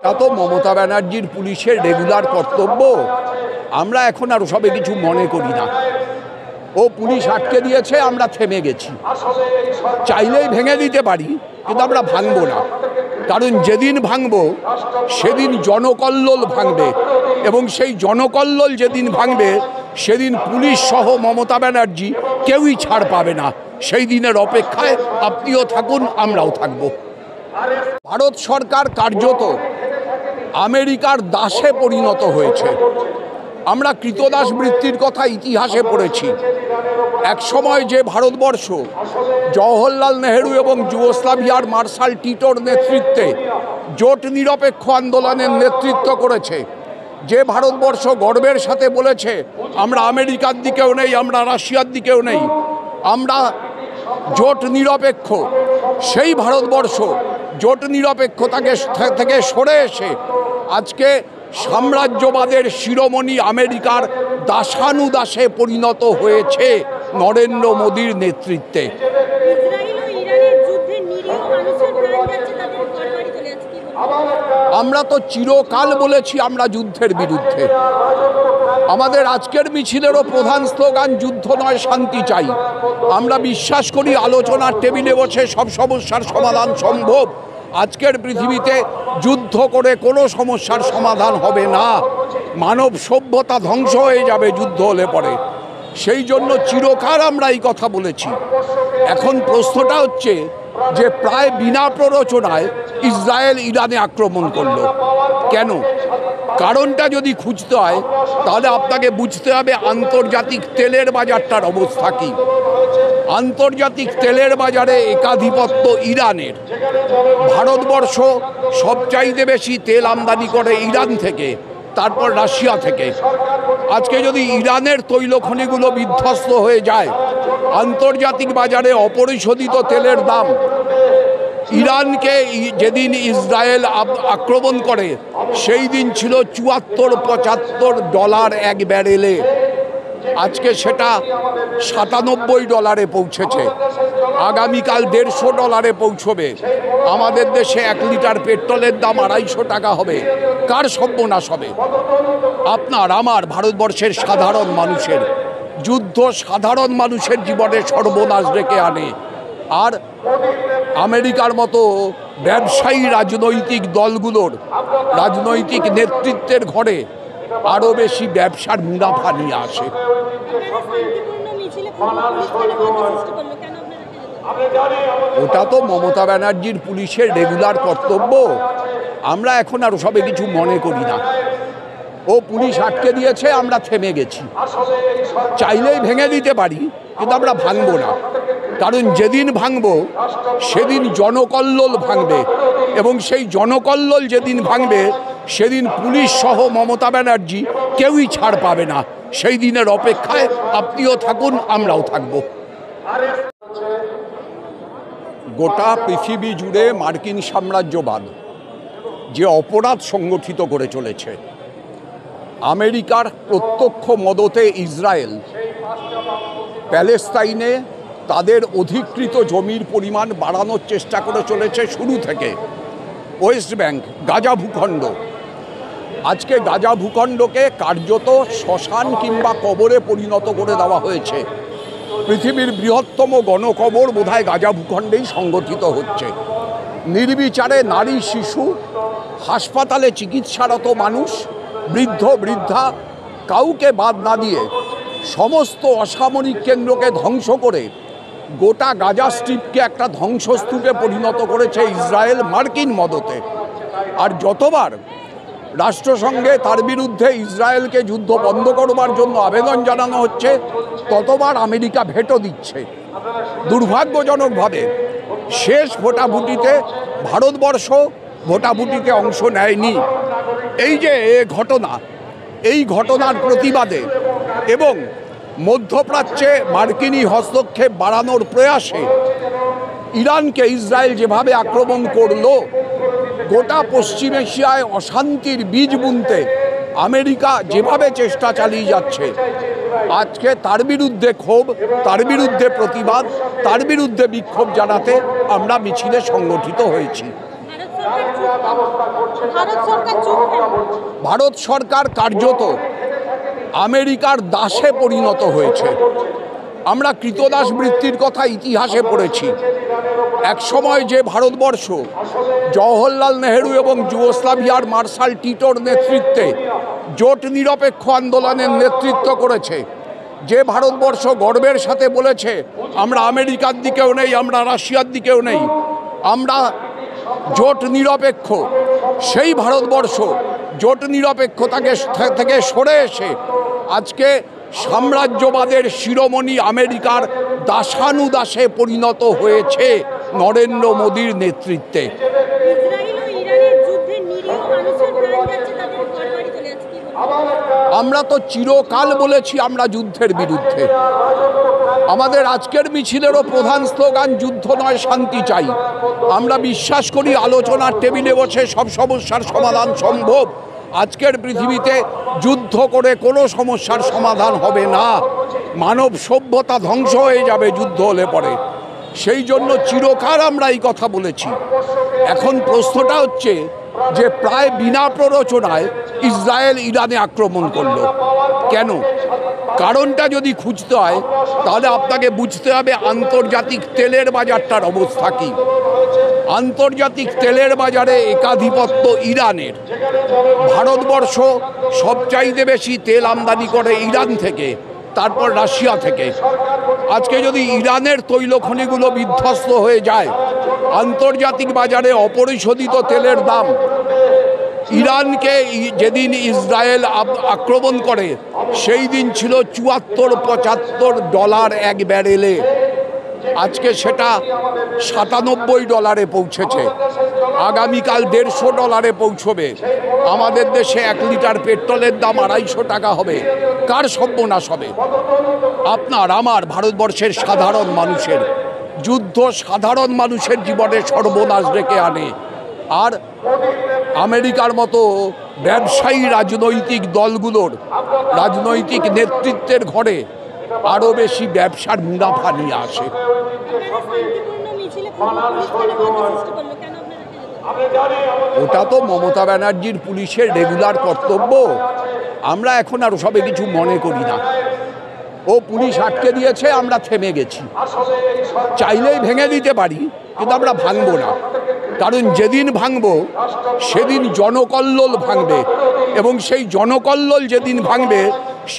তা তো মমতা ব্যানার্জির পুলিশের রেগুলার কর্তব্য। আমরা এখন আর ওসবে কিছু মনে করি না। ও পুলিশ আটকে দিয়েছে, আমরা থেমে গেছি। চাইলেই ভেঙে দিতে পারি, কিন্তু আমরা ভাঙবো না। কারণ যেদিন ভাঙবো সেদিন জনকল্লোল ভাঙবে, এবং সেই জনকল্লোল যেদিন ভাঙবে সেদিন পুলিশ সহ মমতা ব্যানার্জি কেউই ছাড় পাবে না। সেই দিনের অপেক্ষায় আপনিও থাকুন, আমরাও থাকব। ভারত সরকার কার্যত আমেরিকার দাসে পরিণত হয়েছে। আমরা কৃতদাস বৃত্তির কথা ইতিহাসে পড়েছি। এক সময় যে ভারতবর্ষ জওহরলাল নেহেরু এবং যুগোস্লাভিয়ার মার্শাল টিটোর নেতৃত্বে জোট নিরপেক্ষ আন্দোলনের নেতৃত্ব করেছে, যে ভারতবর্ষ গর্বের সাথে বলেছে আমরা আমেরিকার দিকেও নেই, আমরা রাশিয়ার দিকেও নেই, আমরা জোট নিরপেক্ষ, সেই ভারতবর্ষ জোট নিরপেক্ষতাকে থেকে সরে এসে আজকে সাম্রাজ্যবাদের শিরোমণি আমেরিকার দাসানুদাসে পরিণত হয়েছে নরেন্দ্র মোদীর নেতৃত্বে। আমরা তো চিরকাল বলেছি আমরা যুদ্ধের বিরুদ্ধে। আমাদের আজকের মিছিলেরও প্রধান স্লোগান যুদ্ধ নয়, শান্তি চাই। আমরা বিশ্বাস করি আলোচনার টেবিলে বসে সব সমস্যার সমাধান সম্ভব। আজকের পৃথিবীতে যুদ্ধ করে কোনো সমস্যার সমাধান হবে না। মানব সভ্যতা ধ্বংস হয়ে যাবে যুদ্ধ হলে পরে। সেই জন্য চিরকাল আমরা এই কথা বলেছি। এখন প্রশ্নটা হচ্ছে যে প্রায় বিনা প্ররোচনায় ইসরায়েল ইরানে আক্রমণ করলো কেন? কারণটা যদি খুঁজতে হয় তাহলে আপনাকে বুঝতে হবে আন্তর্জাতিক তেলের বাজারটার অবস্থা কী। আন্তর্জাতিক তেলের বাজারে একাধিপত্য ইরানের। ভারতবর্ষ সবচাইতে বেশি তেল আমদানি করে ইরান থেকে, তারপর রাশিয়া থেকে। আজকে যদি ইরানের তৈলখনিগুলো বিধ্বস্ত হয়ে যায়, আন্তর্জাতিক বাজারে অপরিশোধিত তেলের দাম, ইরানকে যেদিন ইসরায়েল আক্রমণ করে সেই দিন ছিল $74-75 এক ব্যারেলে। আজকে সেটা $97 পৌঁছেছে। আগামীকাল $150 পৌঁছবে। আমাদের দেশে 1 লিটার পেট্রোলের দাম $250 হবে। কার সর্বনাশ হবে? আপনার, আমার, ভারতবর্ষের সাধারণ মানুষের। যুদ্ধ সাধারণ মানুষের জীবনে সর্বনাশ ডেকে আনে। আর আমেরিকার মতো ব্যবসায়ী রাজনৈতিক দলগুলোর রাজনৈতিক নেতৃত্বের ঘরে আরও বেশি ব্যবসার মুনাফা নিয়ে আসে। ওটা তো মমতা ব্যানার্জির পুলিশের রেগুলার কর্তব্য। আমরা এখন আর ওসবে কিছু মনে করি না। ও পুলিশ আটকে দিয়েছে, আমরা থেমে গেছি। চাইলেই ভেঙে দিতে পারি, কিন্তু আমরা ভাঙবো না। কারণ যেদিন ভাঙবো সেদিন জনকল্লোল ভাঙবে, এবং সেই জনকল্লোল যেদিন ভাঙবে সেদিন পুলিশ সহ মমতা ব্যানার্জি কেউই ছাড় পাবে না। সেই দিনের অপেক্ষায় আপনিও থাকুন, আমরাও থাকব। গোটা পৃথিবী জুড়ে মার্কিন সাম্রাজ্যবাদ যে অপরাধ সংগঠিত করে চলেছে, আমেরিকার প্রত্যক্ষ মদতে ইসরায়েল প্যালেস্তাইনে তাদের অধিকৃত জমির পরিমাণ বাড়ানোর চেষ্টা করে চলেছে শুরু থেকে। ওয়েস্ট ব্যাংক, গাজা ভূখণ্ড, আজকে গাজা ভূখণ্ডকে কার্যত শ্মশান কিংবা কবরে পরিণত করে দেওয়া হয়েছে। পৃথিবীর বৃহত্তম গণকবর বোধহয় গাজা ভূখণ্ডেই সংগঠিত হচ্ছে। নির্বিচারে নারী, শিশু, হাসপাতালে চিকিৎসারত মানুষ, বৃদ্ধ বৃদ্ধা, কাউকে বাদ না দিয়ে সমস্ত অসামরিক কেন্দ্রকে ধ্বংস করে গোটা গাজা স্ট্রিপকে একটা ধ্বংসস্তূপে পরিণত করেছে ইসরায়েল মার্কিন মদতে। আর যতবার রাষ্ট্রসংঘে তার বিরুদ্ধে ইসরায়েলকে যুদ্ধ বন্ধ করবার জন্য আবেদন জানানো হচ্ছে, ততবার আমেরিকা ভেটো দিচ্ছে। দুর্ভাগ্যজনকভাবে শেষ ভোটাভুটিতে ভারতবর্ষ ভোটাভুটিতে অংশ নেয়নি। এই যে ঘটনা, এই ঘটনার প্রতিবাদে এবং মধ্যপ্রাচ্যে মার্কিনী হস্তক্ষেপ বাড়ানোর প্রয়াসে ইরানকে ইসরায়েল যেভাবে আক্রমণ করলো, গোটা পশ্চিম এশিয়ায় অশান্তির বীজ বুনতে আমেরিকা যেভাবে চেষ্টা চালিয়ে যাচ্ছে, আজকে তার বিরুদ্ধে ক্ষোভ, তার বিরুদ্ধে প্রতিবাদ, তার বিরুদ্ধে বিক্ষোভ জানাতে আমরা মিছিলে সংগঠিত হয়েছি। ভারত সরকার কার্যত আমেরিকার দাসে পরিণত হয়েছে। আমরা কৃতদাস বৃত্তির কথা ইতিহাসে পড়েছি। এক সময় যে ভারতবর্ষ জওহরলাল নেহেরু এবং যুগোস্লাভিয়ার মার্শাল টিটোর নেতৃত্বে জোট নিরপেক্ষ আন্দোলনের নেতৃত্ব করেছে, যে ভারতবর্ষ গর্বের সাথে বলেছে আমরা আমেরিকার দিকেও নেই, আমরা রাশিয়ার দিকেও নেই, আমরা জোট নিরপেক্ষ, সেই ভারতবর্ষ জোট নিরপেক্ষতাকে থেকে সরে এসে আজকে সাম্রাজ্যবাদের শিরোমণি আমেরিকার দাসানুদাসে পরিণত হয়েছে নরেন্দ্র মোদীর নেতৃত্বে। আমরা তো চিরকাল বলেছি আমরা যুদ্ধের বিরুদ্ধে। আমাদের আজকের মিছিলেরও প্রধান স্লোগান যুদ্ধ নয়, শান্তি চাই। আমরা বিশ্বাস করি আলোচনার টেবিলে বসে সব সমস্যার সমাধান সম্ভব। আজকের পৃথিবীতে যুদ্ধ করে কোনো সমস্যার সমাধান হবে না, মানব সভ্যতা ধ্বংস হয়ে যাবে যুদ্ধ হলে পরে। সেই জন্য চিরকাল আমরা এই কথা বলেছি। এখন প্রশ্নটা হচ্ছে যে প্রায় বিনা প্ররোচনায় ইসরায়েল ইরানে আক্রমণ করলো কেন? কারণটা যদি খুঁজতে হয় তাহলে আপনাকে বুঝতে হবে আন্তর্জাতিক তেলের বাজারটার অবস্থা কী। আন্তর্জাতিক তেলের বাজারে একাধিপত্য ইরানের। ভারতবর্ষ সবচাইতে বেশি তেল আমদানি করে ইরান থেকে, তারপর রাশিয়া থেকে। আজকে যদি ইরানের তৈলখনিগুলো বিধ্বস্ত হয়ে যায়, আন্তর্জাতিক বাজারে অপরিশোধিত তেলের দাম, ইরানকে যেদিন ইসরায়েল আক্রমণ করে সেই দিন ছিল $74-75 এক ব্যারেলে, আজকে সেটা $97 পৌঁছেছে, আগামীকাল $150 পৌঁছবে। আমাদের দেশে 1 লিটার পেট্রোলের দাম 250 টাকা হবে। কার সর্বনাশ হবে? আপনার, আমার, ভারতবর্ষের সাধারণ মানুষের। যুদ্ধ সাধারণ মানুষের জীবনে সর্বনাশ ডেকে আনে। আর আমেরিকার মতো ব্যবসায়ী রাজনৈতিক দলগুলোর রাজনৈতিক নেতৃত্বের ঘরে আরও বেশি ব্যবসার মুনাফা নিয়ে আসে। ওটা তো মমতা ব্যানার্জির পুলিশের রেগুলার কর্তব্য। আমরা এখন আর ওসবে কিছু মনে করি না। ও পুলিশ আটকে দিয়েছে, আমরা থেমে গেছি। চাইলেই ভেঙে দিতে পারি, কিন্তু আমরা ভাঙবো না। কারণ যেদিন ভাঙবো সেদিন জনকল্লোল ভাঙবে, এবং সেই জনকল্লোল যেদিন ভাঙবে